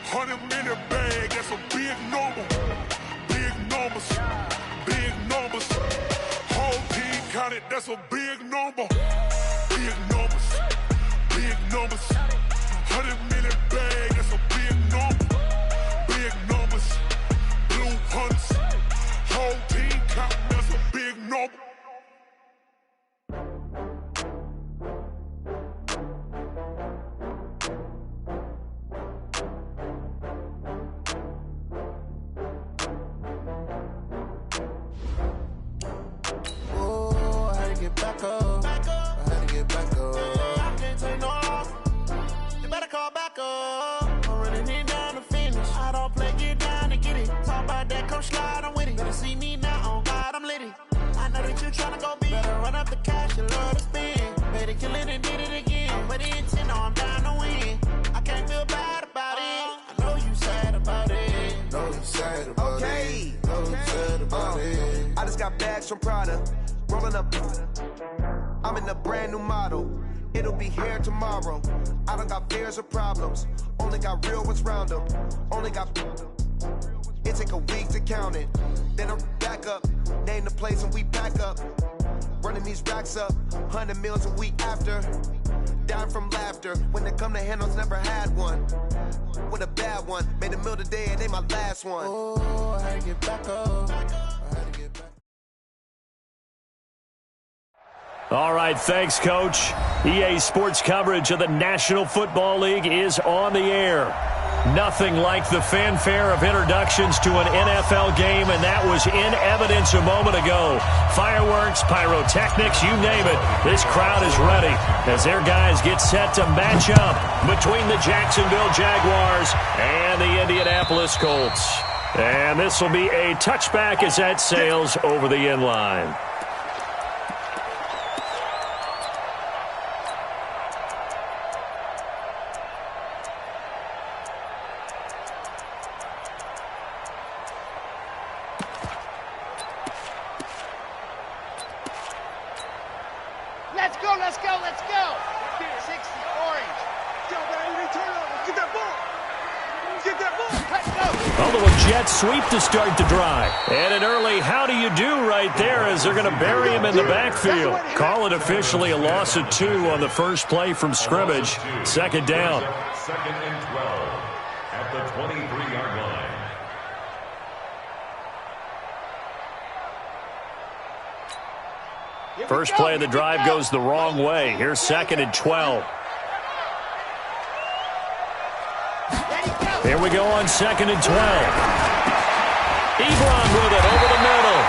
100-minute bag, that's a big number. Big numbers, big numbers. Whole team counted, that's a big number. Big numbers, big numbers. 100-minute bag, that's a big number. Big numbers, blue hunts. Whole team counting, that's a big number. Back up. I had to get back up. I can't take no loss. You better call back up. I'm running it down to finish. I don't play, get down to get it. Talk about that, come slide, I'm with it. Better see me now, on God, I'm litty. I know that you tryna go big. Better run up the cash, you love to spend. Better kill it and did it again. But the intent, no, I'm down to win. I can't feel bad about it. I know you sad about it. Know you sad about it. Know you sad about it. I just got bags from Prada. Rolling up, I'm in a brand new model. It'll be here tomorrow. I don't got fears or problems. Only got real ones round them. Only got. It take a week to count it. Then I'm back up. Name the place and we pack up. Running these racks up. 100 meals a week after. Down from laughter. When they come to handles, never had one. With a bad one. Made a meal today and they my last one. Oh, I had to get back up. I had to get back up. All right, thanks, Coach. EA Sports coverage of the National Football League is on the air. Nothing like the fanfare of introductions to an NFL game, and that was in evidence a moment ago. Fireworks, pyrotechnics, you name it. This crowd is ready as their guys get set to match up between the Jacksonville Jaguars and the Indianapolis Colts. And this will be a touchback as that sails over the end line. Let's go. 60 orange. Yo, baby, turn over. Get that ball. Let's go. A little jet sweep to start the drive. And an early how do you do right there as they're going to bury him in the backfield. Call it officially a loss of 2 on the first play from scrimmage. Second down. Second and 12 at the 23-yard line. First play of the drive goes the wrong way. Here's second and 12. Here we go on second and 12. Ebron with it over the middle.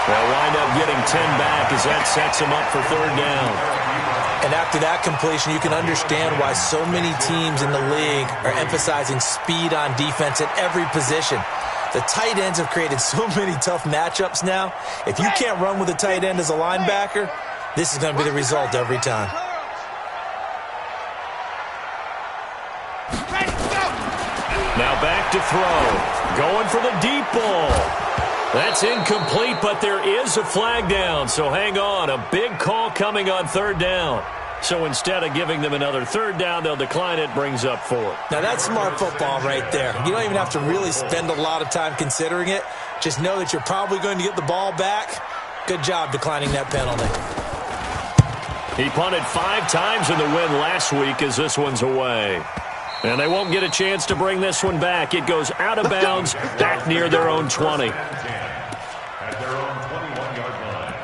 They'll wind up getting 10 back as that sets him up for third down. And after that completion, you can understand why so many teams in the league are emphasizing speed on defense at every position. The tight ends have created so many tough matchups now. If you can't run with a tight end as a linebacker, this is going to be the result every time. Now back to throw. Going for the deep ball. That's incomplete, but there is a flag down, so hang on. A big call coming on third down. So instead of giving them another third down, they'll decline it, brings up 4. Now that's smart football right there. You don't even have to really spend a lot of time considering it. Just know that you're probably going to get the ball back. Good job declining that penalty. He punted 5 times in the win last week as this one's away. And they won't get a chance to bring this one back. It goes out of bounds back near their own 20. At their own 21-yard line.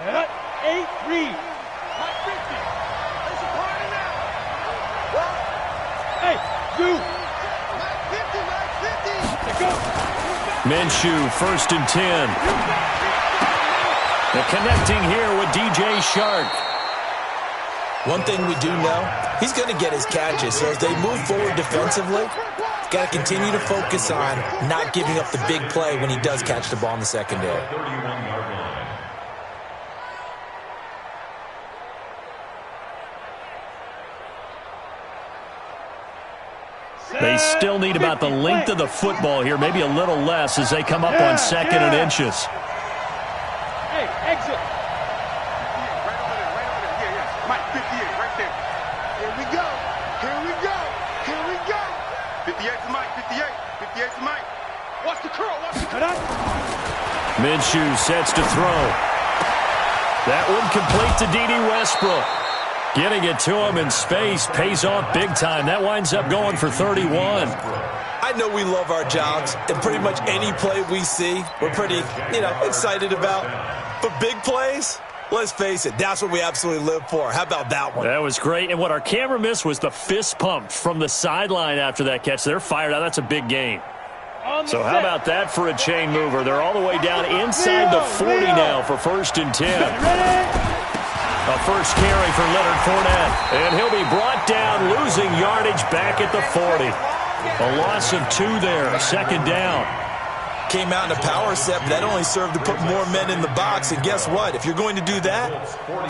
Set, 8, read. Hot 50. There's a party now. What? Hey, you. Minshew, first and 10. The connecting here with DJ Shark. One thing we do know, he's going to get his catches. So as they move forward defensively, got to continue to focus on not giving up the big play when he does catch the ball in the secondary. 31-yard line. They still need about the length of the football here, maybe a little less as they come up on second and inches. Hey, exit. Right over there, right over there. Yeah. Mike, 58, right there. Here we go. Here we go. Here we go. 58 to Mike, 58. 58 to Mike. Watch the curl, watch the curl. Minshew sets to throw. That one complete to D.D. Westbrook. Getting it to him in space pays off big time. That winds up going for 31. I know we love our jobs, and pretty much any play we see, we're pretty, excited about. But big plays, let's face it, that's what we absolutely live for. How about that one? That was great. And what our camera missed was the fist pump from the sideline after that catch. They're fired out. That's a big game. So how about that for a chain mover? They're all the way down inside the 40 now for 1st and 10. A first carry for Leonard Fournette. And he'll be brought down, losing yardage back at the 40. A loss of 2 there, 2nd down. Came out in a power set, but that only served to put more men in the box. And guess what? If you're going to do that,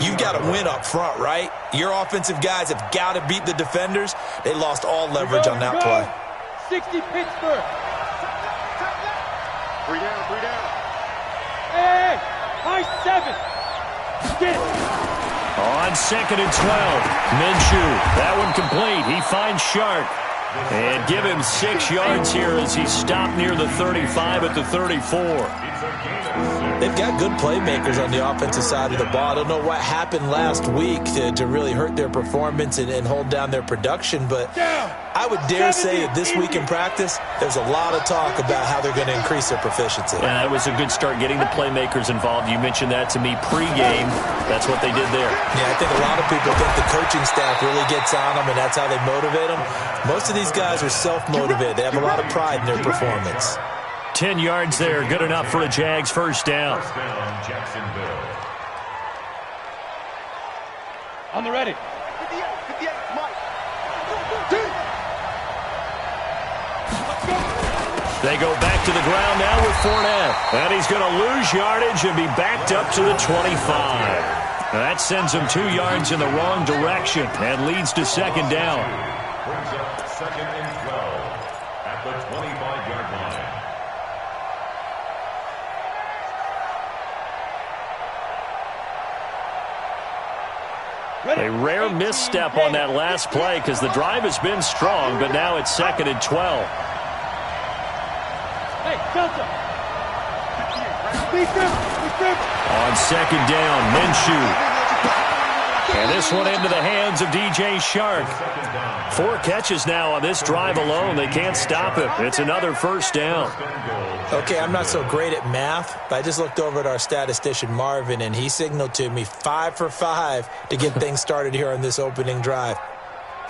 you've got to win up front, right? Your offensive guys have got to beat the defenders. They lost all leverage on that play. 60 Pittsburgh. 3 down, 3 down. Hey, high 7. Get it. On 2nd and 12, Minshew. That one complete. He finds Shark. And give him 6 yards here as he stopped near the 35 at the 34. They've got good playmakers on the offensive side of the ball. I don't know what happened last week to really hurt their performance and hold down their production, but I would dare say that this week in practice, there's a lot of talk about how they're going to increase their proficiency. And that was a good start getting the playmakers involved. You mentioned that to me pregame. That's what they did there. Yeah, I think a lot of people think the coaching staff really gets on them, and that's how they motivate them. Most of these guys are self-motivated. They have a lot of pride in their performance. 10 yards there, good enough for a Jags first down. Jacksonville. On the ready. 58, Mike. They go back to the ground now with Fournette. And he's going to lose yardage and be backed up to the 25. That sends him 2 yards in the wrong direction and leads to 2nd down. Brings up 2nd and 12 at the 25-yard line. A rare misstep on that last play because the drive has been strong, but now it's 2nd and 12. Hey, Delta. On 2nd down, Minshew. And this one into the hands of DJ Shark. 4 catches now on this drive alone. They can't stop it. It's another first down. Okay, I'm not so great at math, but I just looked over at our statistician, Marvin, and he signaled to me 5 for 5 to get things started here on this opening drive.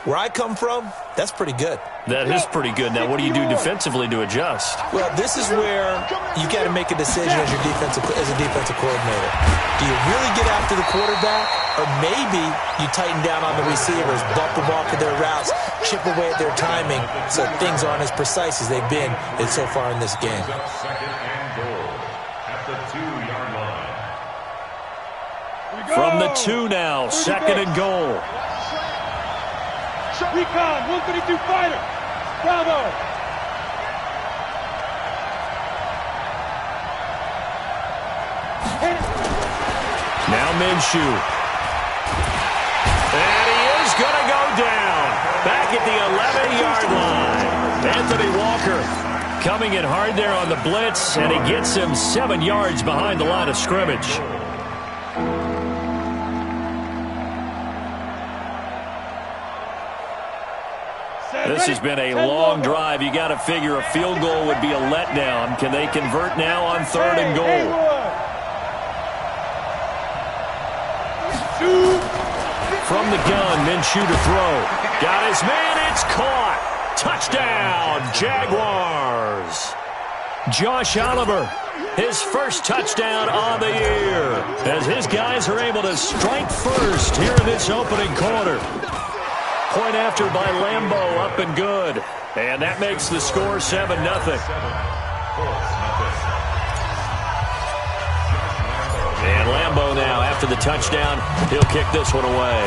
Where I come from, that's pretty good. That is pretty good. Now, what do you do defensively to adjust? Well, this is where you got to make a decision as a defensive coordinator. Do you really get after the quarterback, or maybe you tighten down on the receivers, bump them off of their routes, chip away at their timing, so things aren't as precise as they've been so far in this game. 2nd and goal at the 2-yard line. From the 2 now, 2nd and goal. Recon, 132 fighter. Bravo. Now Minshew. And he is going to go down. Back at the 11-yard line. Anthony Walker coming in hard there on the blitz, and he gets him 7 yards behind the line of scrimmage. This has been a long drive. You got to figure a field goal would be a letdown. Can they convert now on 3rd and goal? From the gun, Minshew to throw. Got his man. It's caught. Touchdown, Jaguars. Josh Oliver, his first touchdown on the year, as his guys are able to strike first here in this opening quarter. Point after by Lambeau, up and good. And that makes the score 7-0. And Lambeau now, after the touchdown, he'll kick this one away.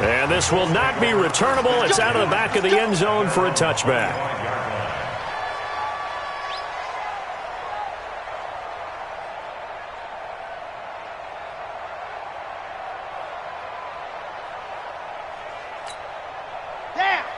And this will not be returnable. It's out of the back of the end zone for a touchback.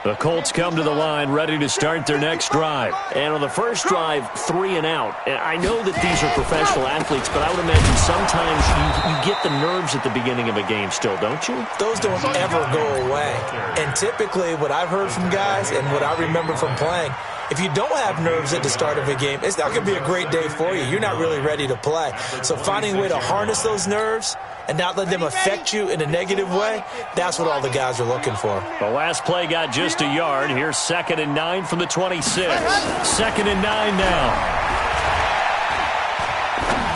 The Colts come to the line ready to start their next drive. And on the first drive, 3 and out. And I know that these are professional athletes, but I would imagine sometimes you get the nerves at the beginning of a game still, don't you? Those don't ever go away. And typically what I've heard from guys and what I remember from playing, if you don't have nerves at the start of a game, it's not going to be a great day for you. You're not really ready to play. So finding a way to harness those nerves and not let them affect you in a negative way, that's what all the guys are looking for. The last play got just a yard. Here's 2nd and 9 from the 26. 2nd and 9 now.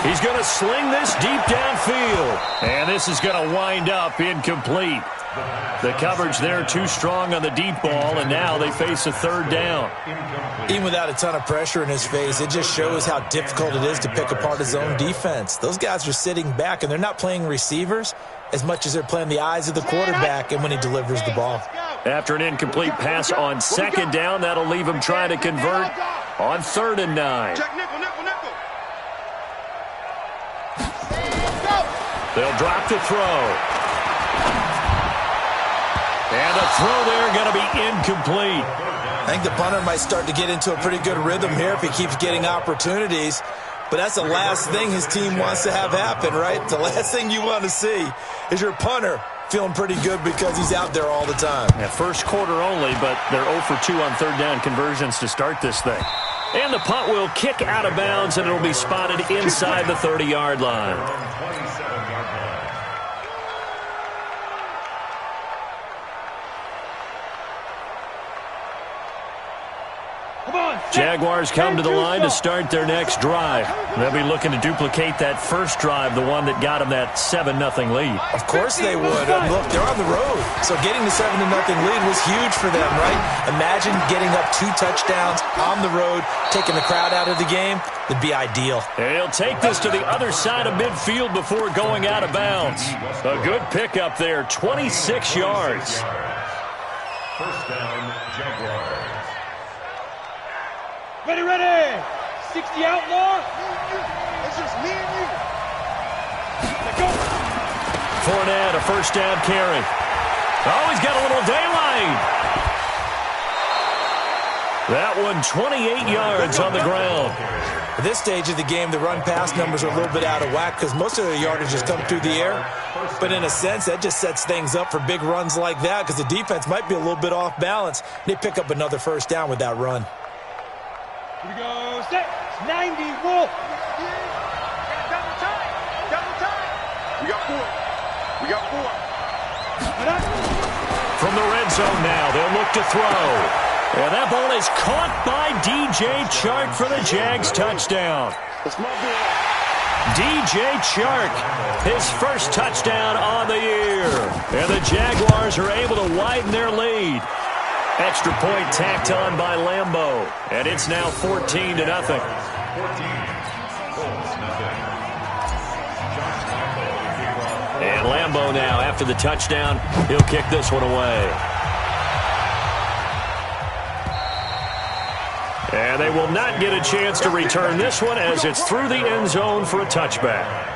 He's going to sling this deep downfield. And this is going to wind up incomplete. The coverage there too strong on the deep ball, and now they face a 3rd down. Even without a ton of pressure in his face, it just shows how difficult it is to pick apart his own defense. Those guys are sitting back, and they're not playing receivers as much as they're playing the eyes of the quarterback and when he delivers the ball. After an incomplete pass on 2nd down, that'll leave him trying to convert on 3rd and 9. They'll drop to throw. And the throw there going to be incomplete. I think the punter might start to get into a pretty good rhythm here if he keeps getting opportunities. But that's the last thing his team wants to have happen, right? The last thing you want to see is your punter feeling pretty good because he's out there all the time. Yeah, first quarter only, but they're 0 for 2 on 3rd down conversions to start this thing. And the punt will kick out of bounds, and it'll be spotted inside the 30-yard line. Jaguars come to the line to start their next drive. They'll be looking to duplicate that first drive, the one that got them that 7-0 lead. Of course they would. Look, they're on the road, so getting the 7-0 lead was huge for them, right? Imagine getting up 2 touchdowns on the road, taking the crowd out of the game. It'd be ideal. And he'll take this to the other side of midfield before going out of bounds. A good pickup there, 26 yards. First down, Jaguars. Ready. 60 out more. It's just me and you. Let's go. Fournette, a first down carry. Oh, he's got a little daylight. That one, 28 yards on the ground. At this stage of the game, the run-pass numbers are a little bit out of whack because most of their yardage has come through the air. But in a sense, that just sets things up for big runs like that because the defense might be a little bit off balance. They pick up another first down with that run. Here we go. Set. 90. Wolf. Double time. We got 4. From the red zone now, they'll look to throw. And that ball is caught by DJ Chark for the Jags touchdown. That's my boy. DJ Chark, his first touchdown on the year. And the Jaguars are able to widen their lead. Extra point tacked on by Lambeau. And it's now 14-0. And Lambeau now, after the touchdown, he'll kick this one away. And they will not get a chance to return this one as it's through the end zone for a touchback.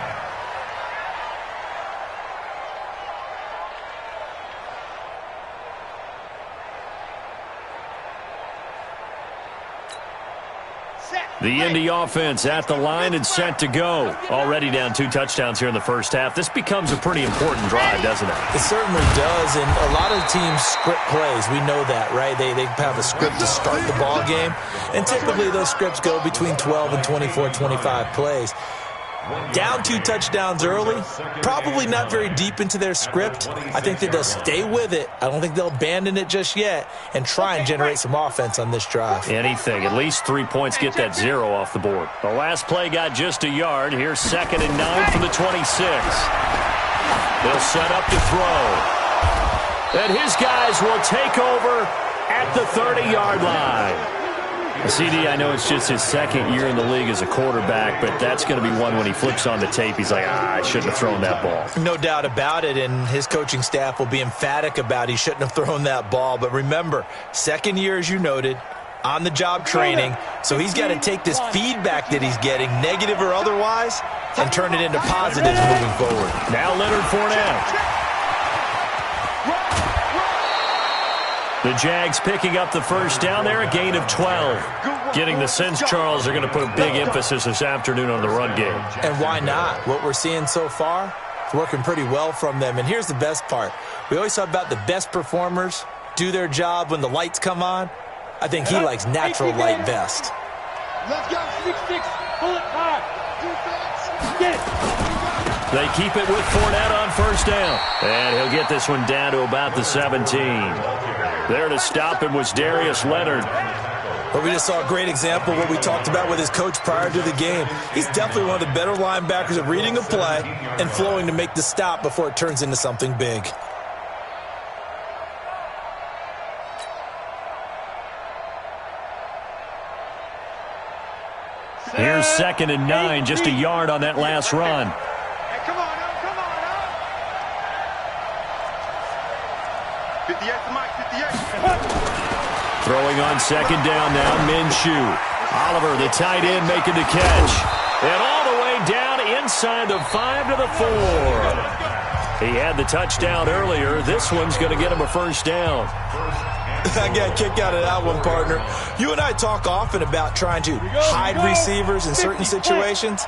The Indy offense at the line and set to go. Already down 2 touchdowns here in the first half. This becomes a pretty important drive, doesn't it? It certainly does, and a lot of teams script plays. We know that, right? They have a script to start the ball game, and typically those scripts go between 12 and 24, 25 plays. Down 2 touchdowns early, probably not very deep into their script. I think that they'll stay with it. I don't think they'll abandon it just yet and try and generate some offense on this drive. Anything. At least 3 points, get that 0 off the board. The last play got just a yard. Here's 2nd and 9 from the 26. They'll set up to throw. And his guys will take over at the 30-yard line. CD, I know it's just his second year in the league as a quarterback, but that's going to be one when he flips on the tape, he's like, I shouldn't have thrown that ball. No doubt about it, and his coaching staff will be emphatic about he shouldn't have thrown that ball. But remember, second year, as you noted, on-the-job training, so he's got to take this feedback that he's getting, negative or otherwise, and turn it into positives moving forward. Now Leonard Fournette. The Jags picking up the first down there, a gain of 12. Getting the sense, Charles, they're going to put a big emphasis this afternoon on the run game. And why not? What we're seeing so far is working pretty well from them. And here's the best part. We always talk about the best performers do their job when the lights come on. I think he likes natural light best. Let's go, 6-6, pull it hard. Defense, get it. They keep it with Fournette on first down. And he'll get this one down to about the 17. There to stop him was Darius Leonard. But we just saw a great example of what we talked about with his coach prior to the game. He's definitely one of the better linebackers at reading a play and flowing to make the stop before it turns into something big. Here's 2nd and 9, just a yard on that last run. Hey, come on, come on, 58 to Mike, 58. Throwing on 2nd down now, Minshew. Oliver, the tight end, making the catch. And all the way down inside the 5 to the 4. He had the touchdown earlier. This one's going to get him a first down. I got a kick out of that one, partner. You and I talk often about trying to hide receivers in certain situations,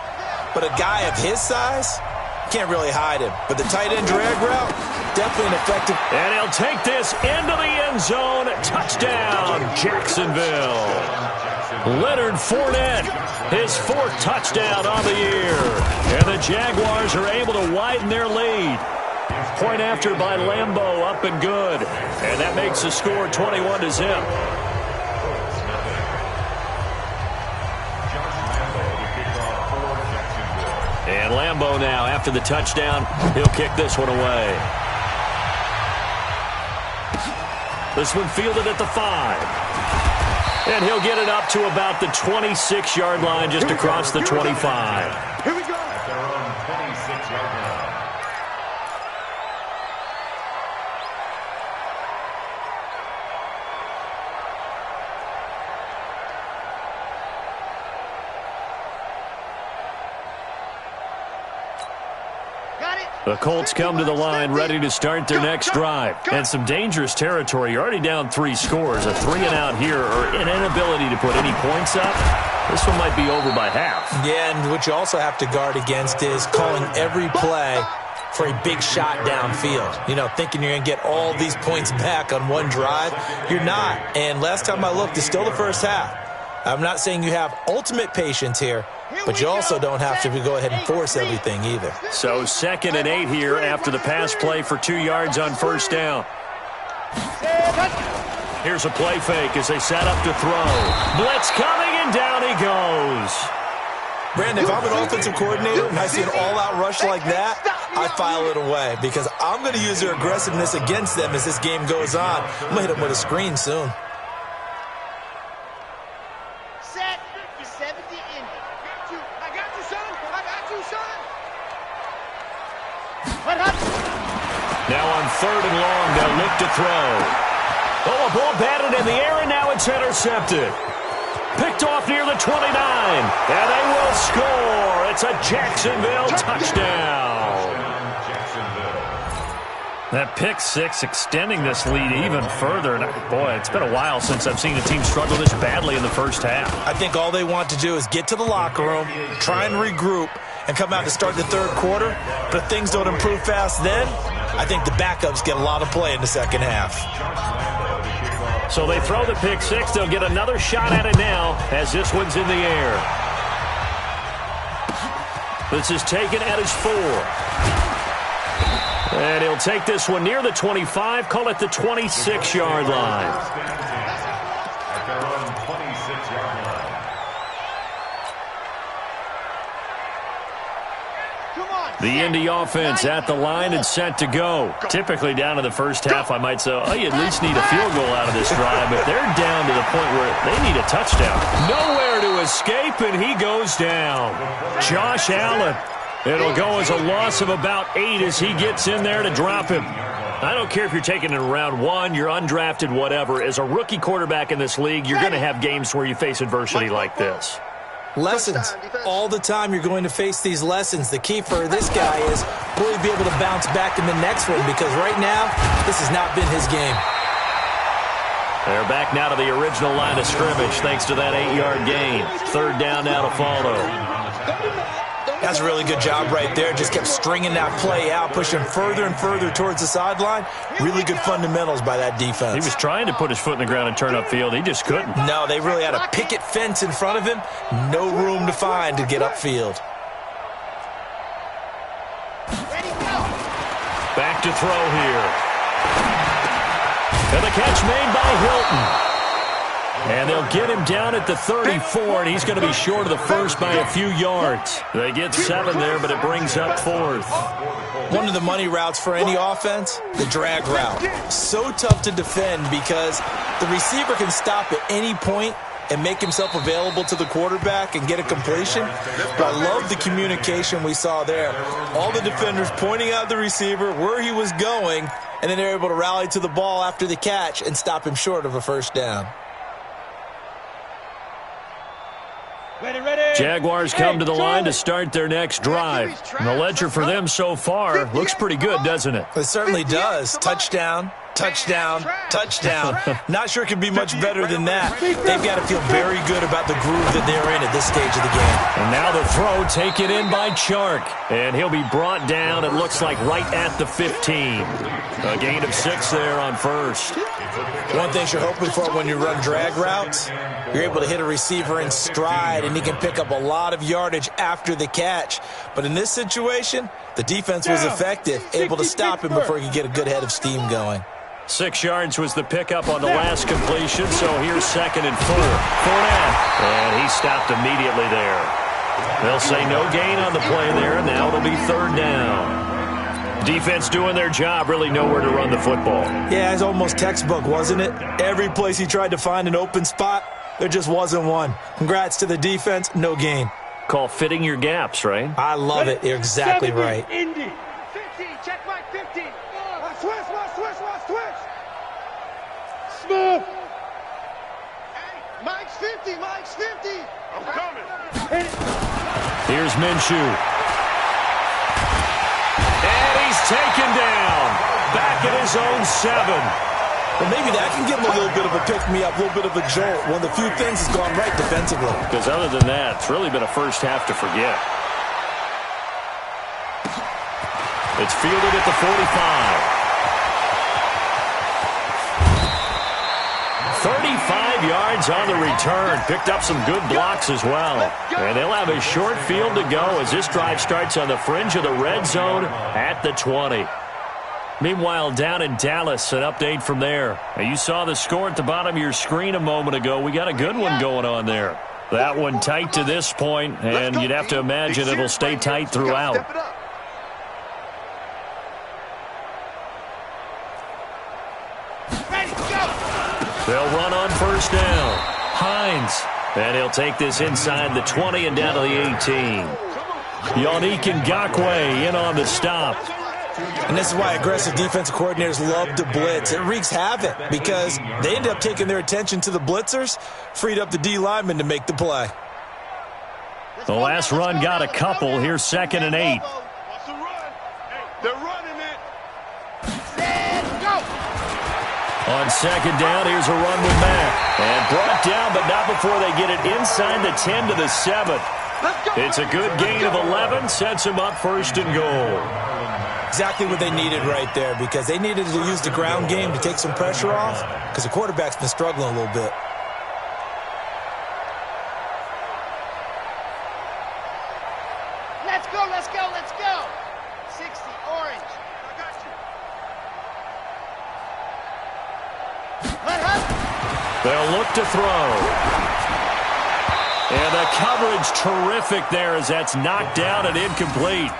but a guy of his size can't really hide him. But the tight end drag route, definitely an effective. And he'll take this into the end zone. Touchdown, Jacksonville. Leonard Fournette, his 4th touchdown on the year. And the Jaguars are able to widen their lead. Point after by Lambeau, up and good. And that makes the score 21-0. And Lambeau now, after the touchdown, he'll kick this one away. This one fielded at the 5. And he'll get it up to about the 26-yard line, just across the 25. Here we go. At their own 26-yard line. The Colts come to the line ready to start their next drive. And some dangerous territory. You're already down 3 scores. A 3-and-out here or an inability to put any points up. This one might be over by half. Yeah, and what you also have to guard against is calling every play for a big shot downfield. You know, thinking you're going to get all these points back on one drive. You're not. And last time I looked, it's still the first half. I'm not saying you have ultimate patience here, but you also don't have to go ahead and force everything either. So 2nd and 8 here after the pass play for 2 yards on first down. Here's a play fake as they set up to throw. Blitz coming, and down he goes. Brandon, if I'm an offensive coordinator and I see an all-out rush like that, I file it away because I'm going to use their aggressiveness against them as this game goes on. I'm going to hit them with a screen soon. Now on 3rd and long, they'll look to throw. Oh, a ball batted in the air, and now it's intercepted. Picked off near the 29, and they will score. It's a Jacksonville touchdown. That pick 6 extending this lead even further. And boy, it's been a while since I've seen a team struggle this badly in the first half. I think all they want to do is get to the locker room, try and regroup, and come out to start the 3rd quarter. But if things don't improve fast then, I think the backups get a lot of play in the second half. So they throw the pick 6. They'll get another shot at it now as this one's in the air. This is taken at his 4. And he'll take this one near the 25, call it the 26-yard line. At their own 26-yard line. Come on. The Indy offense at the line and set to go. Typically down in the first half, I might say, oh, you at least need a field goal out of this drive, but they're down to the point where they need a touchdown. Nowhere to escape, and he goes down. Josh Allen. It'll go as a loss of about 8 as he gets in there to drop him. I don't care if you're taking it in round 1, you're undrafted, whatever. As a rookie quarterback in this league, you're going to have games where you face adversity like this. Lessons. All the time you're going to face these lessons. The key for this guy is will he be able to bounce back in the next one, because right now, this has not been his game. They're back now to the original line of scrimmage thanks to that 8-yard gain. Third down now to follow. That's a really good job right there. Just kept stringing that play out, pushing further and further towards the sideline. Really good fundamentals by that defense. He was trying to put his foot in the ground and turn upfield. He just couldn't. No, they really had a picket fence in front of him. No room to find to get upfield. Back to throw here. And the catch made by Hilton. And they'll get him down at the 34, and he's going to be short of the first by a few yards. They get 7 there, but it brings up 4th. One of the money routes for any offense, the drag route. So tough to defend because the receiver can stop at any point and make himself available to the quarterback and get a completion. But I love the communication we saw there. All the defenders pointing out the receiver, where he was going, and then they're able to rally to the ball after the catch and stop him short of a first down. Jaguars come to the line to start their next drive. And the ledger for them so far looks pretty good, doesn't it? It certainly does. Touchdown, touchdown, touchdown. Not sure it could be much better than that. They've got to feel very good about the groove that they're in at this stage of the game. And now the throw taken in by Chark. And he'll be brought down, it looks like, right at the 15. A gain of 6 there on first. One thing you're hoping for when you run drag routes, you're able to hit a receiver in stride, and he can pick up a lot of yardage after the catch. But in this situation, the defense was effective, able to stop him before he could get a good head of steam going. 6 yards was the pickup on the last completion, so here's 2nd and 4. Fournette, and he stopped immediately there. They'll say no gain on the play there, and now it'll be 3rd down. Defense doing their job, really nowhere to run the football. Yeah, it's almost textbook, wasn't it? Every place he tried to find an open spot, there just wasn't one. Congrats to the defense, no gain. Call fitting your gaps, right? I love it. You're exactly right. Indy. 15, check Mike 15. Switch. Smooth. Hey, Mike's 50. I'm coming. Here's Minshew. And he's taken down. Back at his own 7. Well, maybe that can give him a little bit of a pick-me-up, a little bit of a jolt. One of the few things has gone right defensively. Because other than that, it's really been a first half to forget. It's fielded at the 45. 35 yards on the return. Picked up some good blocks as well. And they'll have a short field to go as this drive starts on the fringe of the red zone at the 20. Meanwhile, down in Dallas, an update from there. Now, you saw the score at the bottom of your screen a moment ago. We got a good one going on there. That one tight to this point, and you'd have to imagine it'll stay tight throughout. They'll run on first down. Hines. And he'll take this inside the 20 and down to the 18. Yannick Ngakoue in on the stop. And this is why aggressive defensive coordinators love to blitz. It wreaks havoc because they end up taking their attention to the blitzers, freed up the D lineman to make the play. The last run got a couple. Here's 2nd and 8. They're running it. On 2nd down, here's a run with Mack. And brought down, but not before they get it inside the 10 to the 7. It's a good gain of 11. Sets him up 1st and goal. Exactly what they needed right there, because they needed to use the ground game to take some pressure off, because the quarterback's been struggling a little bit. Let's go. 60, orange. I got you. They'll look to throw. And the coverage terrific there as that's knocked down and incomplete.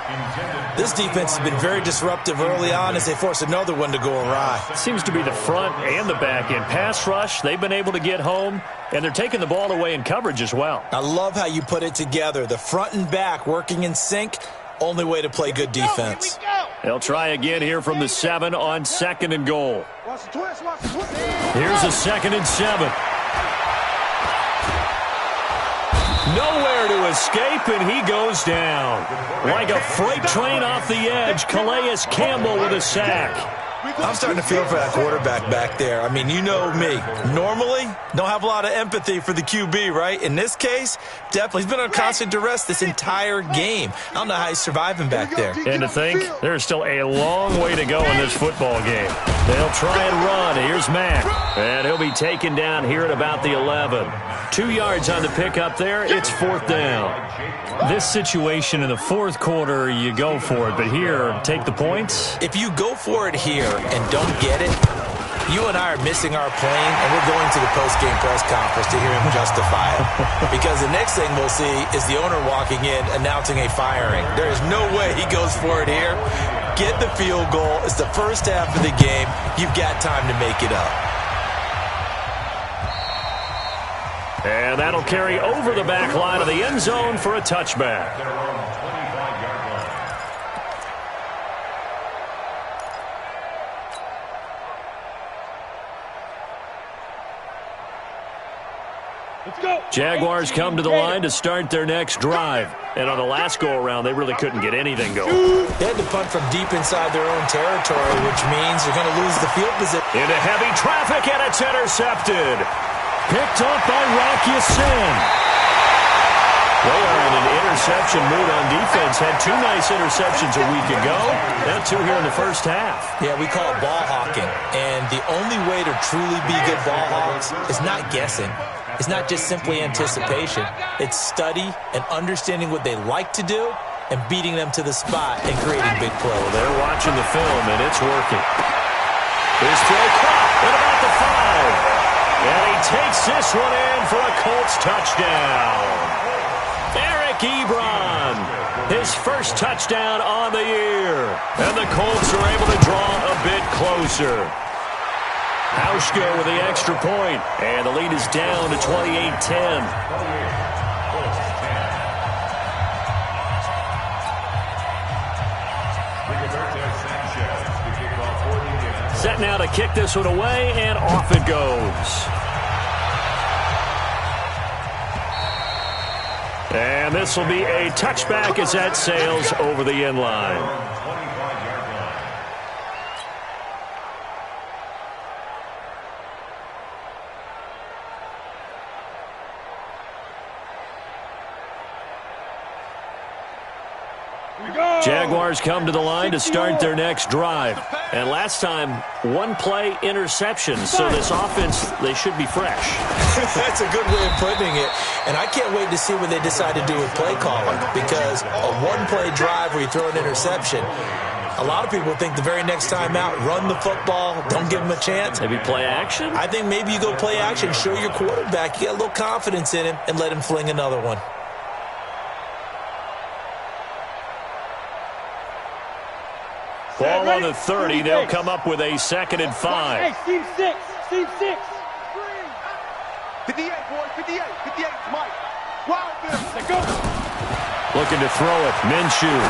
This defense has been very disruptive early on as they force another one to go awry. Seems to be the front and the back end. Pass rush, they've been able to get home, and they're taking the ball away in coverage as well. I love how you put it together. The front and back working in sync, only way to play good defense. They'll try again here from the 7 on 2nd and goal. Here's a 2nd and 7. Nowhere to escape, and he goes down. Like a freight train off the edge, Calais Campbell with a sack. I'm starting to feel for that quarterback back there. I mean, you know me. Normally, don't have a lot of empathy for the QB, right? In this case, definitely. He's been on constant duress this entire game. I don't know how he's surviving back there. And to think, there's still a long way to go in this football game. They'll try and run. Here's Mack. And he'll be taken down here at about the 11. 2 yards on the pickup there. It's 4th down. This situation in the 4th quarter, you go for it. But here, take the points. If you go for it here and don't get it, you and I are missing our plane, and we're going to the post-game press conference to hear him justify it. Because the next thing we'll see is the owner walking in announcing a firing. There is no way he goes for it here. Get the field goal. It's the first half of the game. You've got time to make it up. And that'll carry over the back line of the end zone for a touchback. Jaguars come to the line to start their next drive. And on the last go-around, they really couldn't get anything going. They had to punt from deep inside their own territory, which means they're going to lose the field position. Into heavy traffic, and it's intercepted. Picked up by Rocky Sin. They are in an interception mood on defense. Had 2 nice interceptions a week ago. Now 2 here in the first half. Yeah, we call it ball hawking. And the only way to truly be good ball hawks is not guessing. It's not just simply anticipation. It's study and understanding what they like to do and beating them to the spot and creating big plays. Well, they're watching the film, and it's working. His throw caught at about the 5. And he takes this one in for a Colts touchdown. Eric Ebron, his first touchdown on the year. And the Colts are able to draw a bit closer. Hauschka with the extra point. And the lead is down to 28-10. Set now to kick this one away, and off it goes. And this will be a touchback as that sails over the end line. Jaguars come to the line to start their next drive. And last time, 1-play interception. So this offense, they should be fresh. That's a good way of putting it. And I can't wait to see what they decide to do with play calling. Because a 1-play drive where you throw an interception, a lot of people think the very next time out, run the football, don't give them a chance. Maybe play action? I think maybe you go play action, show your quarterback, you got a little confidence in him, and let him fling another one. Ball on the 30. They'll come up with a 2nd and 5. Hey, team 6. Team 6. 58, boy. 58. 58, Mike. Wild there. Go. Looking to throw it. Minshew.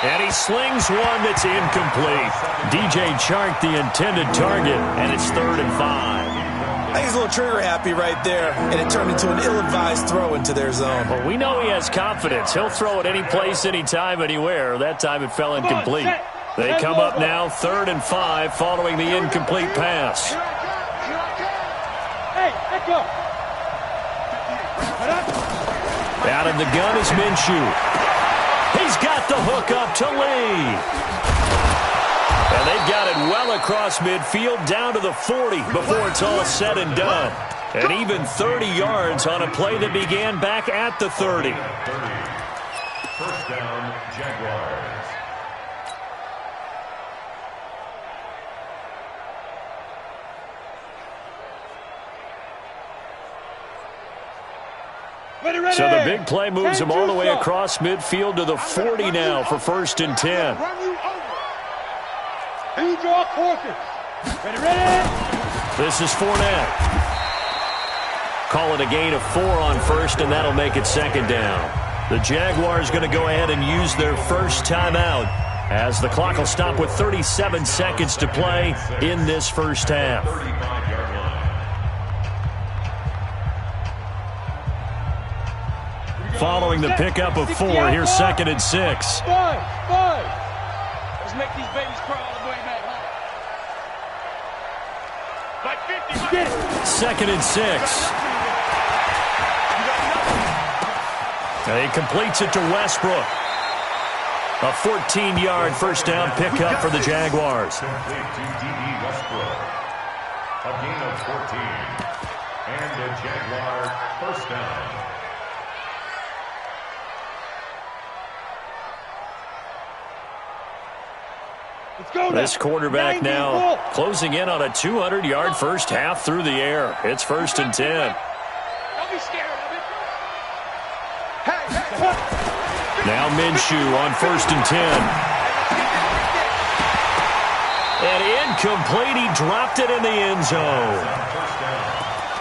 And he slings one that's incomplete. DJ Chark, the intended target, and it's 3rd and 5. I think he's a little trigger happy right there, and it turned into an ill-advised throw into their zone. Well, we know he has confidence. He'll throw it any place, anytime, anywhere. That time it fell incomplete. They come up now, 3rd and 5, following the incomplete pass. Hey, let go. Out of the gun is Minshew. He's got the hook up to Lee. And they've got it well across midfield, down to the 40 before it's all said and done. And even 30 yards on a play that began back at the 30. First down, Jaguars. So the big play moves him all the way across midfield to the 40 now for 1st and 10. You draw quarters. Ready. This is Fournette. Call it a gain of 4 on 1st, and that'll make it 2nd down. The Jaguars going to go ahead and use their first timeout as the clock will stop with 37 seconds to play in this first half. Following the pickup of 4, here's 2nd and 6. Five. Let's make these babies cry all the way back home. Like 50. 2nd and 6. He completes it to Westbrook. A 14-yard first down pickup for the Jaguars. Complete to D.B. Westbrook. A gain of 14. And the Jaguar first down. This quarterback now closing in on a 200-yard first half through the air. It's 1st and 10. Don't be scared of it. Now Minshew on 1st and 10. And incomplete. He dropped it in the end zone.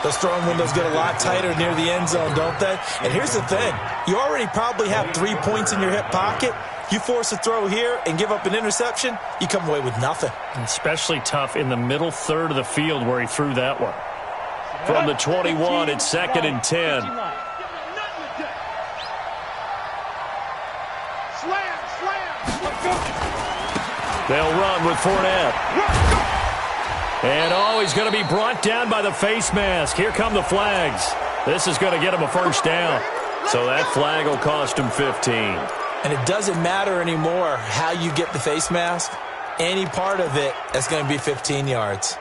Those throwing windows get a lot tighter near the end zone, don't they? And here's the thing. You already probably have 3 points in your hip pocket. You force a throw here and give up an interception, you come away with nothing. Especially tough in the middle third of the field where he threw that one. From the 21, it's 2nd and 10. They'll run with Fournette. And he's going to be brought down by the face mask. Here come the flags. This is going to get him a first down. So that flag will cost him 15. And it doesn't matter anymore how you get the face mask. Any part of it is going to be 15 yards.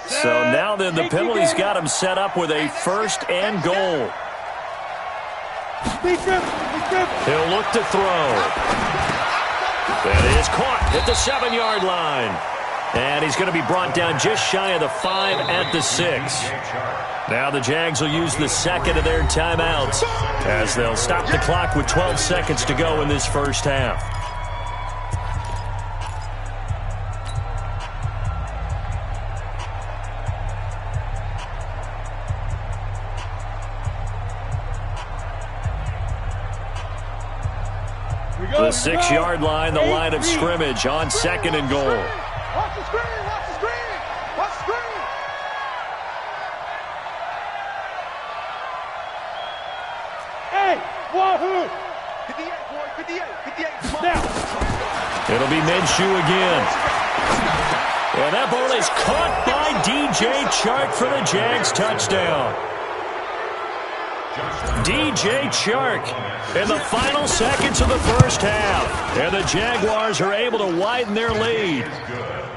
So now then the penalty's got him set up with a 1st and goal. He'll look to throw. That is caught at the 7-yard line. And he's going to be brought down just shy of the 5 at the 6. Now the Jags will use the 2nd of their timeouts as they'll stop the clock with 12 seconds to go in this first half. The 6-yard line, the line of scrimmage on 2nd and goal. Watch the screen! Watch the screen! Watch the screen! Hey! Wahoo! 58, boy! 58! Now! It'll be Minshew again. And that ball is caught by DJ Chark for the Jags touchdown. DJ Chark in the final seconds of the first half. And the Jaguars are able to widen their lead.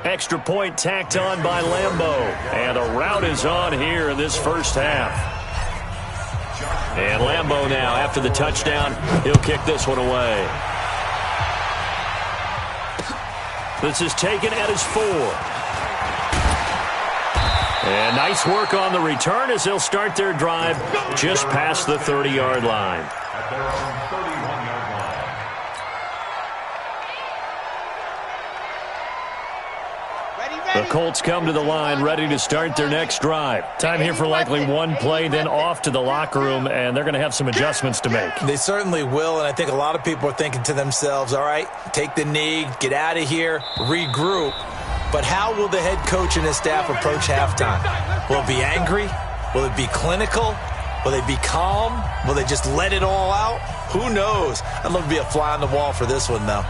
Extra point tacked on by Lambeau. And a rout is on here in this first half. And Lambeau now, after the touchdown, he'll kick this one away. This is taken at his 4. And nice work on the return as they'll start their drive just past the 30-yard line. At their own 31-yard line. The Colts come to the line ready to start their next drive. Time here for likely one play, then off to the locker room, and they're going to have some adjustments to make. They certainly will, and I think a lot of people are thinking to themselves, all right, take the knee, get out of here, regroup. But how will the head coach and his staff approach halftime? Will it be angry? Will it be clinical? Will they be calm? Will they just let it all out? Who knows? I'd love to be a fly on the wall for this one, though.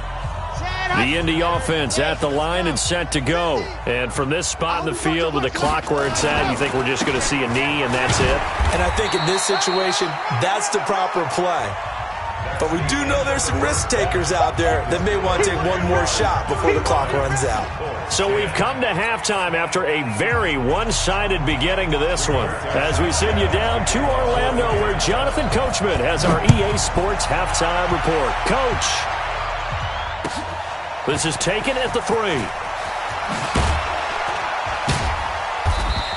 The Indy offense at the line and set to go. And from this spot in the field with the clock where it's at, you think we're just going to see a knee and that's it? And I think in this situation, that's the proper play. But we do know there's some risk takers out there that may want to take one more shot before the clock runs out. So we've come to halftime after a very one-sided beginning to this one. As we send you down to Orlando, where Jonathan Coachman has our EA Sports halftime report. Coach, this is taken at the 3.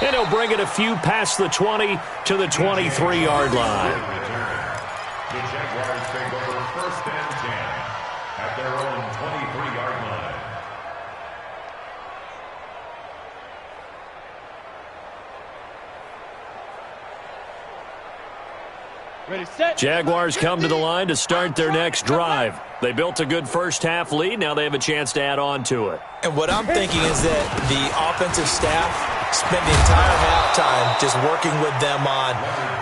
And he'll bring it a few past the 20 to the 23-yard line. The Jaguars take over 1st and 10 at their own 23-yard line. Ready, set. Jaguars come to the line to start their next drive. They built a good first-half lead. Now they have a chance to add on to it. And what I'm thinking is that the offensive staff spent the entire halftime just working with them on,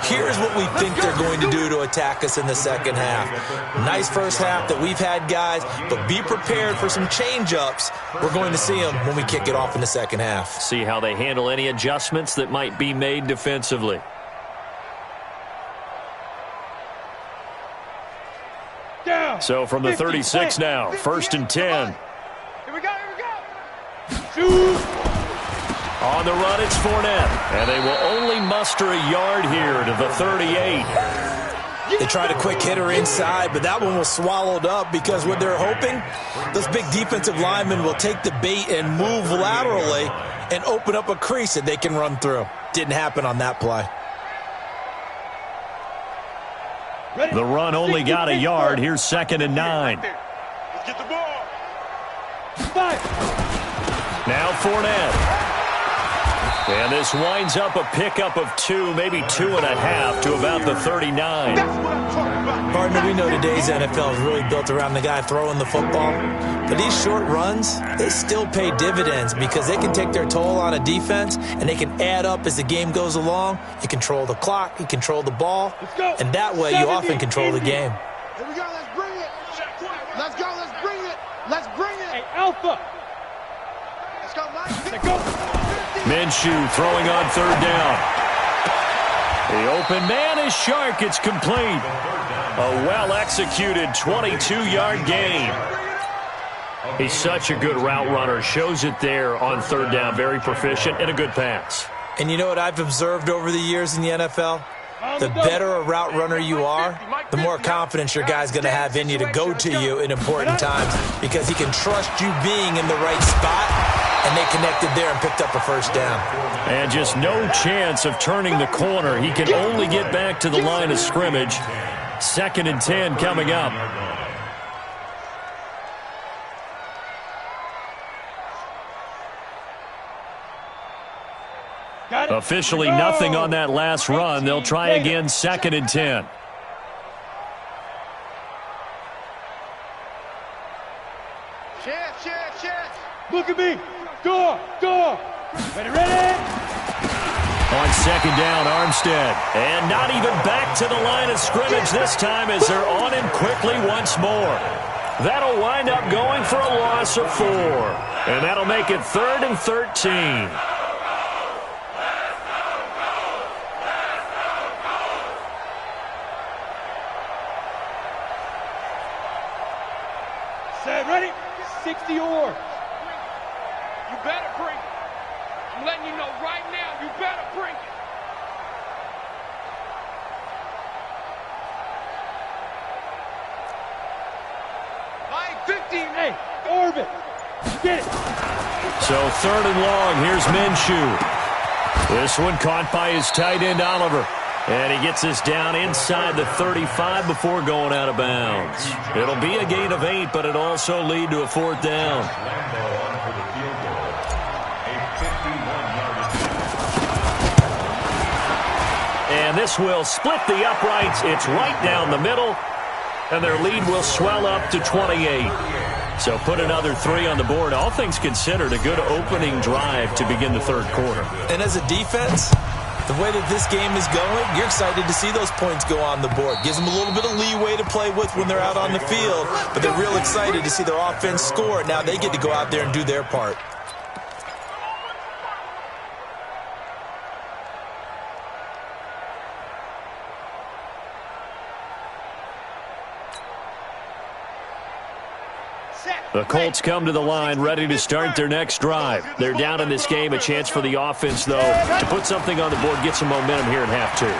here's what we think they're going to do to attack us in the second half. Nice first half that we've had, guys, but be prepared for some change-ups. We're going to see them when we kick it off in the second half. See how they handle any adjustments that might be made defensively. Down. So from the 36 now, 1st and 10. Here we go, here we go. Shoot. On the run, it's Fournette. And they will only muster a yard here to the 38. They tried a quick hitter inside, but that one was swallowed up because what they're hoping, those big defensive linemen will take the bait and move laterally and open up a crease that they can run through. Didn't happen on that play. The run only got a yard. Here's 2nd and 9. Let's get the ball. 5. Now Fournette. And this winds up a pickup of 2, maybe 2.5 to about the 39. That's what I'm talking about. Partner, we know today's NFL is really built around the guy throwing the football. But these short runs, they still pay dividends because they can take their toll on a defense and they can add up as the game goes along. You control the clock, you control the ball, and that way you often control the game. Here we go, let's bring it. Let's go, let's bring it. Let's bring it. Hey, Alpha. Let's go, Mike. Let's go. Minshew throwing on 3rd down. The open man is Shark. It's complete. A well-executed 22-yard gain. He's such a good route runner. Shows it there on 3rd down. Very proficient and a good pass. And you know what I've observed over the years in the NFL? The better a route runner you are, the more confidence your guy's going to have in you to go to you in important times because he can trust you being in the right spot. And they connected there and picked up a 1st down. And just no chance of turning the corner. He can only get back to the line of scrimmage. 2nd and 10 coming up. Officially nothing on that last run. They'll try again 2nd and 10. Chance. Look at me. Go. Ready. On 2nd down, Armstead. And not even back to the line of scrimmage this time as they're on him quickly once more. That'll wind up going for a loss of 4. And that'll make it 3rd and 13. Set, ready. 60 yards. You better bring it. I'm letting you know right now, you better bring it. Line 15. Hey, Orbit. Get it. So 3rd and long, here's Minshew. This one caught by his tight end, Oliver. And he gets us down inside the 35 before going out of bounds. It'll be a gain of 8, but it'll also lead to a 4th down. And this will split the uprights. It's right down the middle. And their lead will swell up to 28. So put another 3 on the board. All things considered, a good opening drive to begin the 3rd quarter. And as a defense, the way that this game is going, you're excited to see those points go on the board. Gives them a little bit of leeway to play with when they're out on the field, but they're real excited to see their offense score. Now they get to go out there and do their part. The Colts come to the line ready to start their next drive. They're down in this game. A chance for the offense, though, to put something on the board, get some momentum here at half two.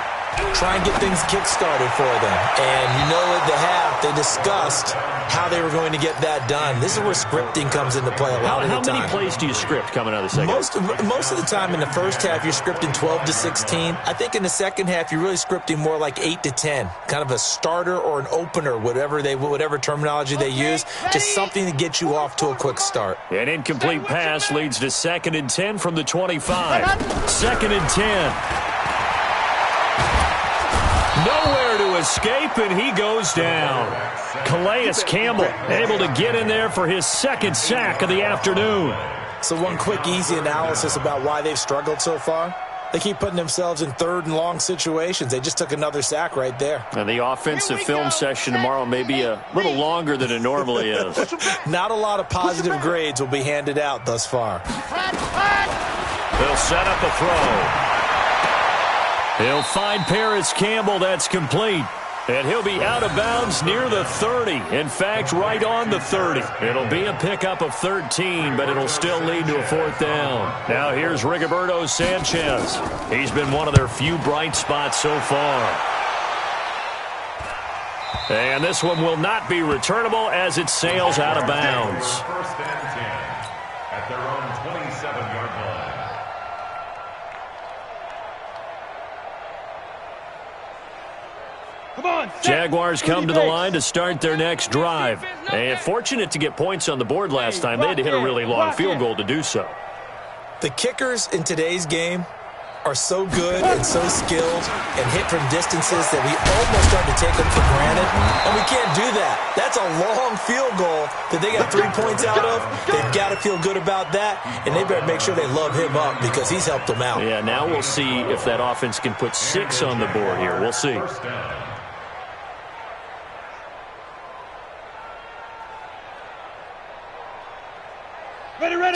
Try and get things kick-started for them. And you know at the half, they discussed how they were going to get that done. This is where scripting comes into play a lot of the time. How many plays do you script coming out of the second? Most of the time in the first half, you're scripting 12 to 16. I think in the second half, you're really scripting more like 8 to 10. Kind of a starter or an opener, whatever terminology they use. Just something to get you off to a quick start. An incomplete pass leads to 2nd and 10 from the 25. 2nd and 10. Nowhere to escape, and he goes down. Calais Campbell able to get in there for his second sack of the afternoon. So one quick, easy analysis about why they've struggled so far. They keep putting themselves in 3rd and long situations. They just took another sack right there. And the offensive film session tomorrow may be a little longer than it normally is. Not a lot of positive grades will be handed out thus far. They'll set up a throw. He'll find Paris Campbell. That's complete. And he'll be out of bounds near the 30. In fact, right on the 30. It'll be a pickup of 13, but it'll still lead to a 4th down. Now here's Rigoberto Sanchez. He's been one of their few bright spots so far. And this one will not be returnable as it sails out of bounds. 1st and 10 at their own 27-yard line. Jaguars come to the line to start their next drive. And fortunate to get points on the board last time. They had to hit a really long field goal to do so. The kickers in today's game are so good and so skilled and hit from distances that we almost start to take them for granted. And we can't do that. That's a long field goal that they got 3 points out of. They've got to feel good about that, and they better make sure they love him up because he's helped them out. Yeah, now we'll see if that offense can put 6 on the board here. We'll see.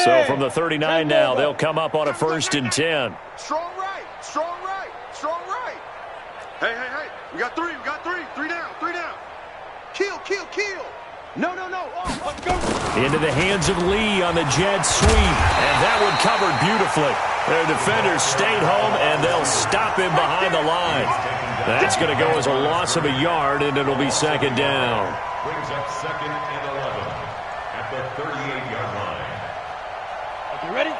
So from the 39 now, they'll come up on a 1st and 10. Strong right, strong right, strong right. Hey, hey, hey, we got 3, we got 3. 3 down, 3 down. Kill, kill, kill. No, no, no. Oh, let's go. Into the hands of Lee on the jet sweep. And that one covered beautifully. Their defenders stayed home, and they'll stop him behind the line. That's going to go as a loss of a yard, and it'll be 2nd down. Brings up 2nd and 11 at the 38-yard line. You ready?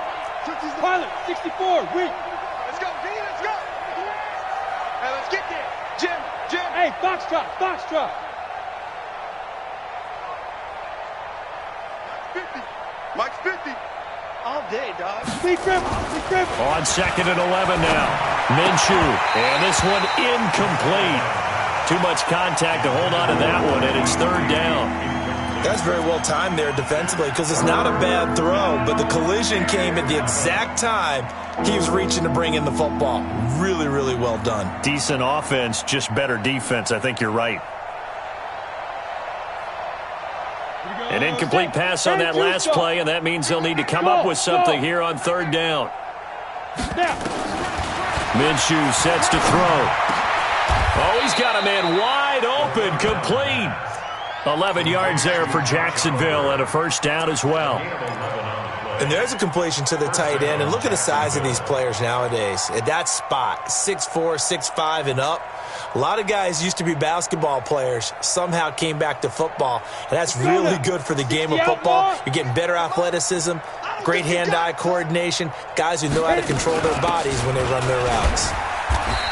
Pilot, 64, wait. Let's go, D, let's go. Hey, let's get there. Jim. Hey, foxtrot. 50. Mike's 50. All day, dog. Big grip. On 2nd and 11 now. Minshew. And this one incomplete. Too much contact to hold on to that one, and it's 3rd down. That's very well timed there defensively because it's not a bad throw, but the collision came at the exact time he was reaching to bring in the football. Really, really well done. Decent offense, just better defense. I think you're right. An incomplete pass on that last play, and that means they'll need to come up with something here on 3rd down. Minshew sets to throw. Oh, he's got a man wide open, complete. 11 yards there for Jacksonville and a 1st down as well. And there's a completion to the tight end. And look at the size of these players nowadays. At that spot, 6'4", 6'5", and up. A lot of guys used to be basketball players, somehow came back to football. And that's really good for the game of football. You're getting better athleticism, great hand-eye coordination, guys who know how to control their bodies when they run their routes.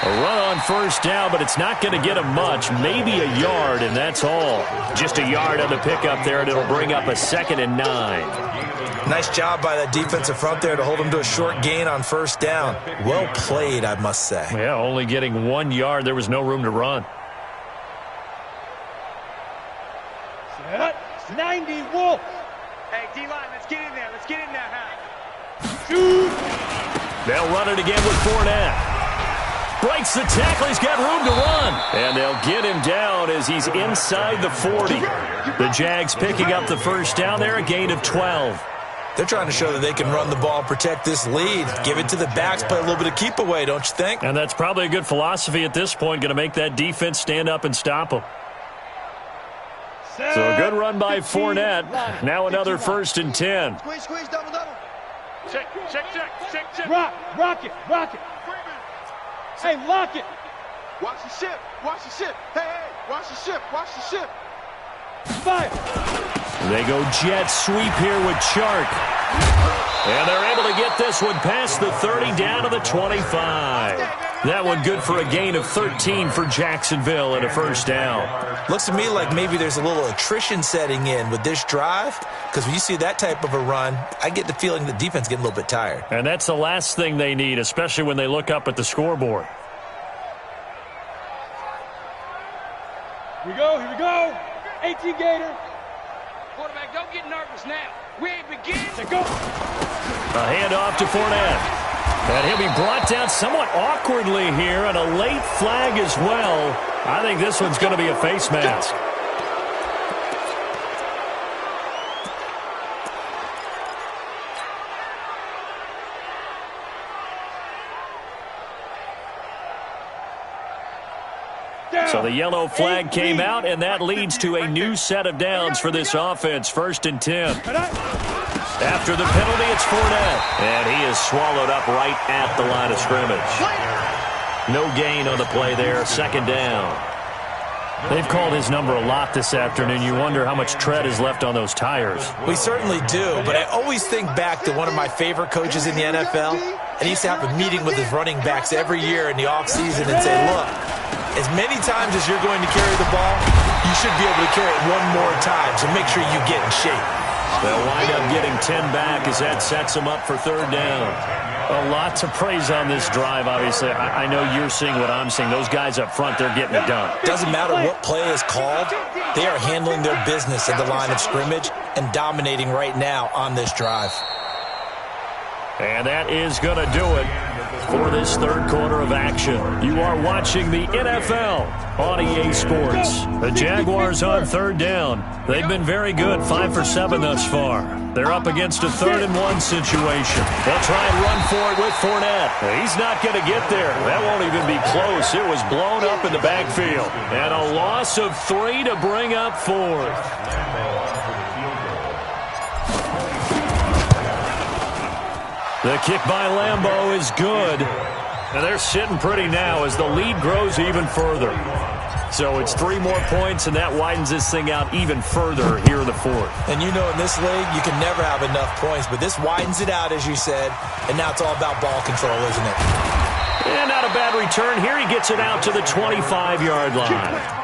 A run on 1st down, but it's not going to get him much. Maybe a yard, and that's all. Just a yard on the pickup there, and it'll bring up a 2nd and 9. Nice job by that defensive front there to hold him to a short gain on 1st down. Well played, I must say. Yeah, only getting 1 yard. There was no room to run. Set. 90, Wolf. Hey, D-line, let's get in there. Let's get in there, huh? Shoot. They'll run it again with Fournette. Breaks the tackle. He's got room to run. And they'll get him down as he's inside the 40. The Jags picking up the 1st down there, a gain of 12. They're trying to show that they can run the ball, protect this lead, give it to the backs, play a little bit of keep away, don't you think? And that's probably a good philosophy at this point, going to make that defense stand up and stop them. So a good run by Fournette. Now another 1st and 10. Squeeze, double. Check. Rock it. Hey, lock it. Watch the ship. Hey, watch the ship. Fire. They go jet sweep here with Chark. And they're able to get this one past the 30 down to the 25. That one good for a gain of 13 for Jacksonville and a 1st down. Looks to me like maybe there's a little attrition setting in with this drive, because when you see that type of a run, I get the feeling the defense getting a little bit tired. And that's the last thing they need, especially when they look up at the scoreboard. Here we go. 18 Gator. Quarterback, don't get nervous now. We ain't beginning. Go. A handoff to Fournette. And he'll be brought down somewhat awkwardly here, and a late flag as well. I think this one's going to be a face mask. So the yellow flag came out, and that leads to a new set of downs for this offense. 1st and 10. After the penalty, it's Fournette. And he is swallowed up right at the line of scrimmage. No gain on the play there. 2nd down. They've called his number a lot this afternoon. You wonder how much tread is left on those tires. We certainly do, but I always think back to one of my favorite coaches in the NFL. And he used to have a meeting with his running backs every year in the offseason and say, look, as many times as you're going to carry the ball, you should be able to carry it one more time, so make sure you get in shape. They'll wind up getting 10 back as that sets them up for 3rd down. A lot to praise on this drive, obviously. I know you're seeing what I'm seeing. Those guys up front, they're getting it done. Doesn't matter what play is called. They are handling their business at the line of scrimmage and dominating right now on this drive. And that is going to do it for this 3rd quarter of action. You are watching the NFL on EA Sports. The Jaguars on 3rd down. They've been very good, 5 for 7 thus far. They're up against a 3rd and 1 situation. They'll try and run for it with Fournette. He's not going to get there. That won't even be close. It was blown up in the backfield. And a loss of 3 to bring up 4th. The kick by Lambeau is good. And they're sitting pretty now as the lead grows even further. So it's 3 more points, and that widens this thing out even further here in the 4th. And you know in this league, you can never have enough points, but this widens it out, as you said, and now it's all about ball control, isn't it? And not a bad return. Here he gets it out to the 25-yard line.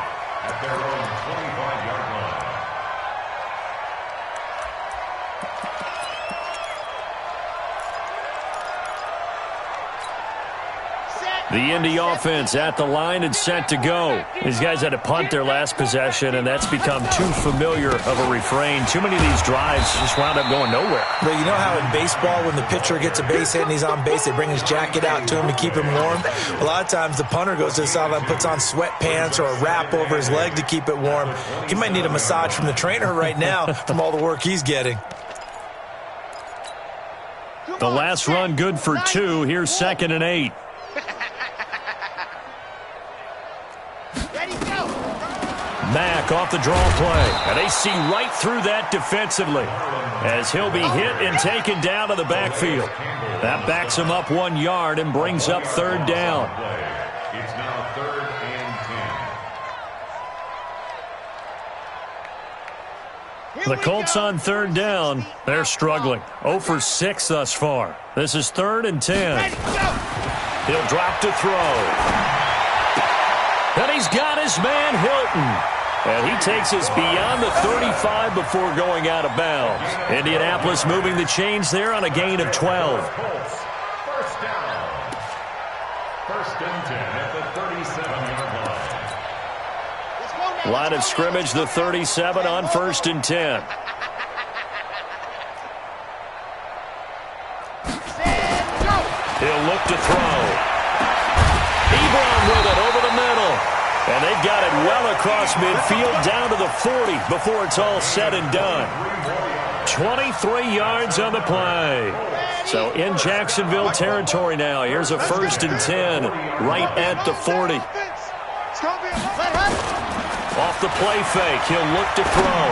The Indy offense at the line and set to go. These guys had to punt their last possession, and that's become too familiar of a refrain. Too many of these drives just wound up going nowhere. But you know how in baseball, when the pitcher gets a base hit and he's on base, they bring his jacket out to him to keep him warm? A lot of times the punter goes to the sideline, puts on sweatpants or a wrap over his leg to keep it warm. He might need a massage from the trainer right now from all the work he's getting. The last run good for 2. Here's 2nd and 8. Mack off the draw play. And they see right through that defensively as he'll be hit and taken down to the backfield. That backs him up 1 yard and brings up 3rd down. It's now 3rd and 10. The Colts on 3rd down. They're struggling. 0 for 6 thus far. This is 3rd and 10. He'll drop to throw. And he's got his man Hilton. And he takes us beyond the 35 before going out of bounds. Indianapolis moving the chains there on a gain of 12. Colts, 1st down. 1st and 10 at the 37-yard line. Line of scrimmage, the 37 on 1st and 10. He'll look to throw. Ebron with it over the middle. And they've got it well across midfield down to the 40 before it's all said and done. 23 yards on the play. So in Jacksonville territory now. Here's a 1st and 10 right at the 40. Off the play fake, he'll look to throw.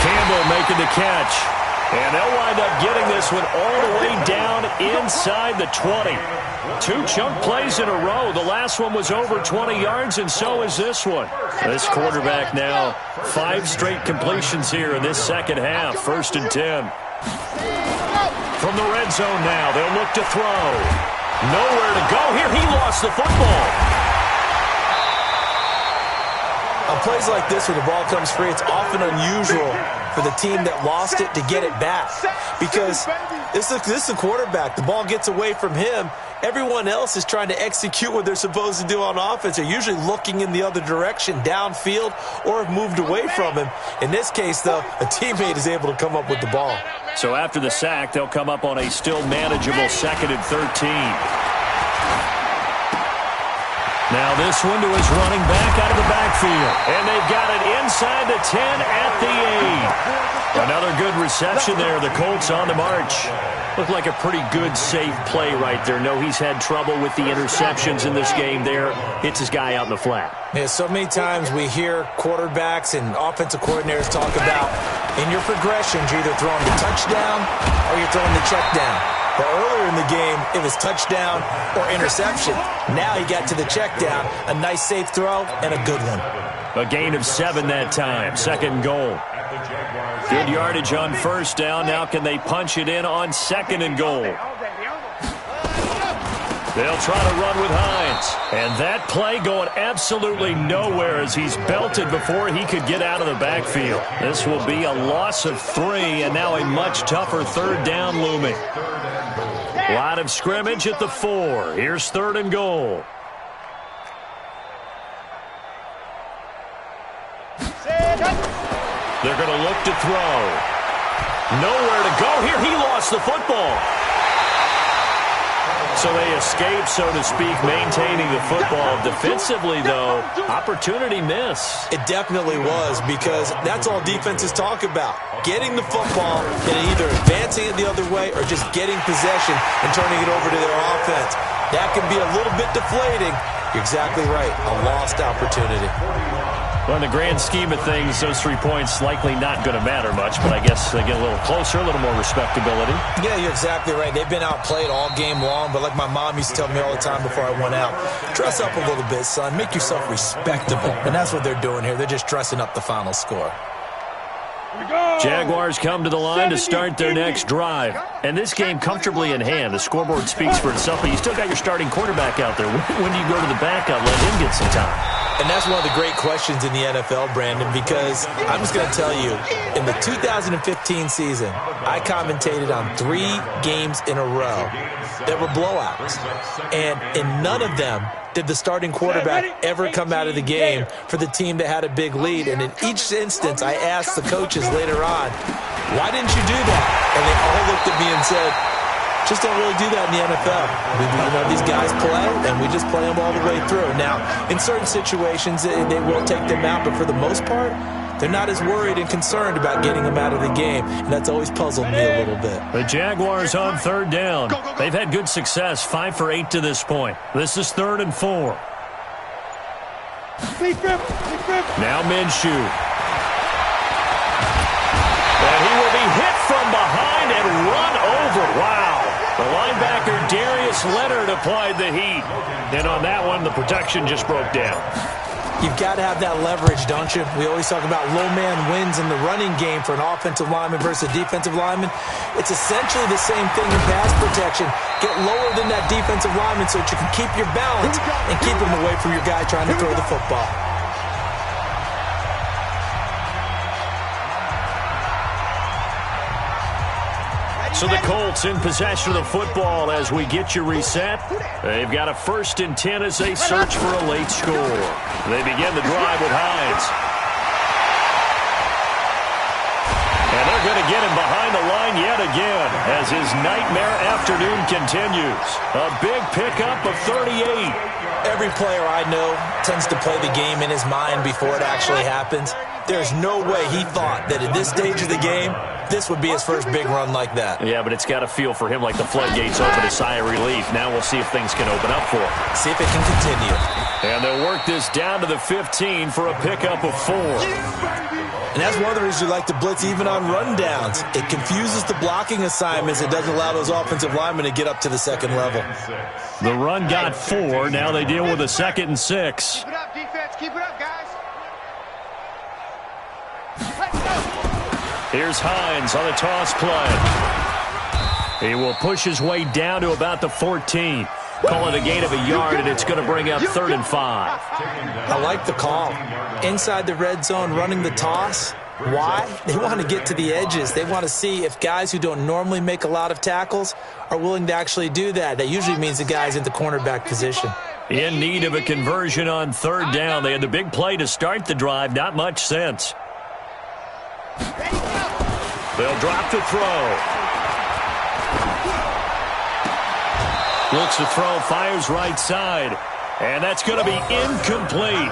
Campbell making the catch. And they'll wind up getting this one all the way down inside the 20. 2 chunk plays in a row. The last one was over 20 yards, and so is this one. This quarterback now 5 straight completions here in this second half. 1st and 10. From the red zone now, they'll look to throw. Nowhere to go here. He lost the football. On plays like this where the ball comes free, it's often unusual for the team that lost it to get it back. Because this is a quarterback. The ball gets away from him. Everyone else is trying to execute what they're supposed to do on offense. They're usually looking in the other direction, downfield, or have moved away from him. In this case, though, a teammate is able to come up with the ball. So after the sack, they'll come up on a still manageable 2nd and 13. Now this one to his running back out of the backfield. And they've got it inside the 10 at the 8. Another good reception there. The Colts on the march. Looked like a pretty good, safe play right there. No, he's had trouble with the interceptions in this game there. Hits his guy out in the flat. Yeah, so many times we hear quarterbacks and offensive coordinators talk about in your progressions, you're either throwing the touchdown or you're throwing the check down. But earlier in the game, it was touchdown or interception. Now he got to the check down, a nice safe throw, and a good one. A gain of 7 that time. 2nd and goal. Good yardage on 1st down. Now can they punch it in on 2nd and goal? They'll try to run with Hines. And that play going absolutely nowhere as he's belted before he could get out of the backfield. This will be a loss of 3, and now a much tougher 3rd down looming. Line of scrimmage at the 4. Here's 3rd and goal. They're going to look to throw. Nowhere to go here. He lost the football. So they escape, so to speak, maintaining the football. Defensively, though, opportunity miss. It definitely was, because that's all defenses talk about. Getting the football and either advancing it the other way or just getting possession and turning it over to their offense. That can be a little bit deflating. You're exactly right. A lost opportunity. Well, in the grand scheme of things, those 3 points likely not going to matter much, but I guess they get a little closer, a little more respectability. Yeah, you're exactly right. They've been outplayed all game long, but like my mom used to tell me all the time before I went out, dress up a little bit, son. Make yourself respectable. And that's what they're doing here. They're just dressing up the final score. Jaguars come to the line to start their next drive. And this game comfortably in hand. The scoreboard speaks for itself, but you still got your starting quarterback out there. When do you go to the backup, let him get some time? And that's one of the great questions in the NFL, Brandon, because I'm just going to tell you, in the 2015 season, I commentated on 3 games in a row that were blowouts. And in none of them did the starting quarterback ever come out of the game for the team that had a big lead. And in each instance, I asked the coaches later on, why didn't you do that? And they all looked at me and said, just don't really do that in the NFL. These guys play, and we just play them all the way through. Now, in certain situations, they will take them out, but for the most part, they're not as worried and concerned about getting them out of the game, and that's always puzzled me a little bit. The Jaguars on 3rd down. They've had good success, 5 for 8 to this point. This is 3rd and 4. Now Minshew. And he will be hit from behind and run over. Wow. The linebacker, Darius Leonard, applied the heat. And on that one, the protection just broke down. You've got to have that leverage, don't you? We always talk about low man wins in the running game for an offensive lineman versus a defensive lineman. It's essentially the same thing in pass protection. Get lower than that defensive lineman so that you can keep your balance and keep him away from your guy trying to throw the football. So the Colts in possession of the football as we get you reset. They've got a 1st and 10 as they search for a late score. They begin the drive with Hines. And they're going to get him behind the line yet again as his nightmare afternoon continues. A big pickup of 38. Every player I know tends to play the game in his mind before it actually happens. There's no way he thought that at this stage of the game, this would be his first big run like that. Yeah, but it's got to feel for him like the floodgates open, a sigh of relief. Now we'll see if things can open up for him. See if it can continue. And they'll work this down to the 15 for a pickup of 4. And that's one of the reasons we like to blitz even on rundowns. It confuses the blocking assignments. It doesn't allow those offensive linemen to get up to the second level. The run got 4. Now they deal with a 2nd and 6. Keep it up, defense. Keep it up, guys. Here's Hines on the toss play. He will push his way down to about the 14. Call it a gain of a yard, and it's going to bring up 3rd and 5. I like the call. Inside the red zone, running the toss. Why? They want to get to the edges. They want to see if guys who don't normally make a lot of tackles are willing to actually do that. That usually means the guy's in the cornerback position. In need of a conversion on 3rd down. They had the big play to start the drive. Not much sense. They'll drop the throw. Looks to throw, fires right side. And that's going to be incomplete.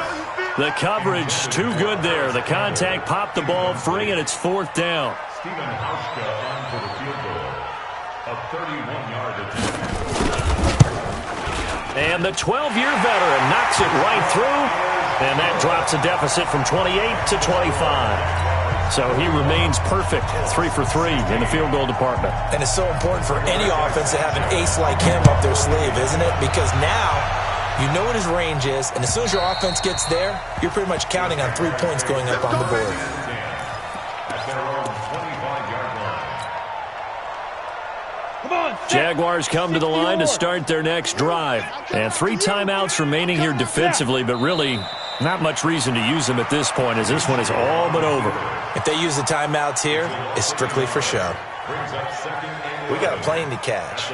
The coverage too good there. The contact popped the ball free, and it's 4th down. Stephen Hauschka on for the field goal. A 31-yard attempt. And the 12-year veteran knocks it right through. And that drops a deficit from 28 to 25. So he remains perfect, 3 for 3 in the field goal department. And it's so important for any offense to have an ace like him up their sleeve, isn't it? Because now you know what his range is, and as soon as your offense gets there, you're pretty much counting on 3 points going up on the board. Jaguars come to the line to start their next drive. And 3 timeouts remaining here defensively, but really not much reason to use them at this point, as this one is all but over. If they use the timeouts here, it's strictly for show. We got a plane to catch.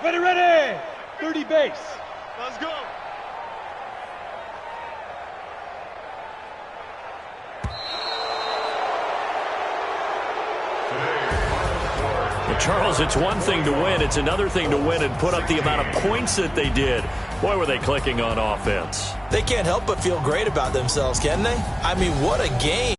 Ready, ready. 30 base. Let's go. Charles, it's one thing to win. It's another thing to win and put up the amount of points that they did. Boy, were they clicking on offense. They can't help but feel great about themselves, can they? I mean, what a game.